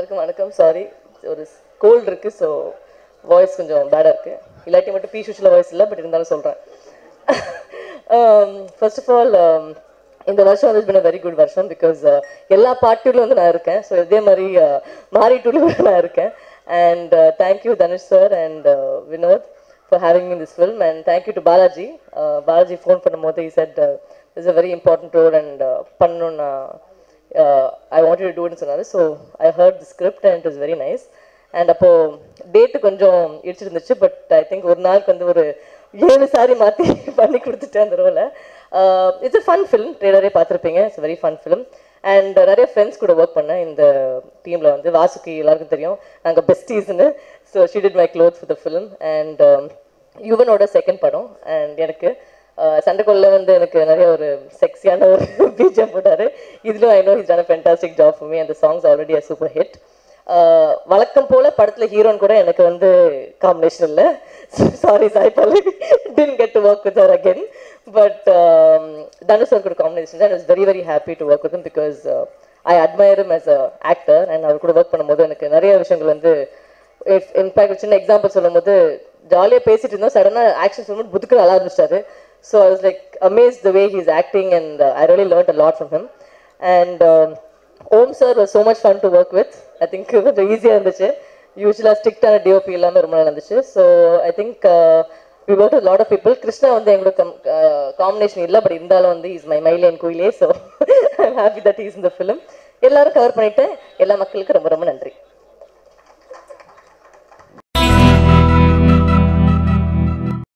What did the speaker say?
எல்லாருக்கும் வணக்கம். சாரி, ஒரு கோல்டு இருக்குது, ஸோ வாய்ஸ் கொஞ்சம் பேடாக இருக்குது. இல்லாட்டி மட்டும் பீஷூஷில் வாய்ஸ் இல்லை, பட் இருந்தாலும் சொல்கிறேன். ஃபர்ஸ்ட் ஆஃப் ஆல், இந்த வருஷம் வந்து பின் வெரி குட் வருஷம். பிகாஸ் எல்லா பார்ட்டிலும் வந்து நான் இருக்கேன். ஸோ இதே மாதிரி மாரி டூலும் நான் இருக்கேன். And thank you Dhanush sir and Vinoth for having me in this film, and thank you to Balaji. Balaji phone பண்ணும்போது he said this is a very important role and பண்ணனும்னா I wanted to do it சொன்னாரு. So I heard the script and it was very nice. And அப்போ date கொஞ்சம் இடிச்சிருந்துச்சு, but I think ஒரு நாளுக்கு வந்து ஒரு 7 sorry மாற்றி பண்ணி கொடுத்துட்டேன் அந்த ரோலை. இட்ஸ் a fun film, ட்ரெய்லரே பார்த்துருப்பீங்க. It's very fun film. And நிறைய ஃப்ரெண்ட்ஸ் கூட ஒர்க் பண்ணேன் இந்த டீமில். வந்து வாசுகி எல்லாருக்கும் தெரியும், நாங்கள் பெஸ்டீஸ்ன்னு. So she did my clothes for the film. And யுவனோட செகண்ட் படம். அண்ட் எனக்கு சண்டைக்குள்ள வந்து எனக்கு நிறைய ஒரு செக்ஸியான ஒரு பீஜம் போட்டார். இதிலும் I know he's ton a fantastic job for me and the songs already a super hit. வழக்கம் போல் படத்தில் ஹீரோன் கூட எனக்கு வந்து காம்பினேஷன் இல்லை. Sorry Sai Pallavi, didn't get to work with her again. But Dhanush sir கூட combination. I was very very happy to work with him because I admire him as a actor. and அவர் கூட work பண்ணும்போது எனக்கு நிறைய விஷயங்கள் வந்து in fact சின்ன example சொல்லும் போது ஜாலியாக பேசிட்டு இருந்தோம், சடனாக ஆக்ஷன் சொல்லும்போது புதுக்கு நல்லா இருந்துச்சாரு. So I was like amazed the way he is acting and I really learned a lot from him. And Om sir was so much fun to work with. I think கொஞ்சம் ஈஸியாக இருந்துச்சு. யூஸ்வலாக ஸ்ட்ரிக்டான டிஓபி இல்லாமல் ரொம்ப நல்லா இருந்துச்சு. So I think we worked with a lot of people. Krishna வந்து எங்களோட காம்பினேஷன் இல்லை, பட் இருந்தாலும் வந்து இஸ் மை மைலேன் கோயிலே. So I am happy that is in the film. எல்லாரும் கவர் பண்ணிவிட்டு எல்லா மக்களுக்கும் ரொம்ப ரொம்ப நன்றி.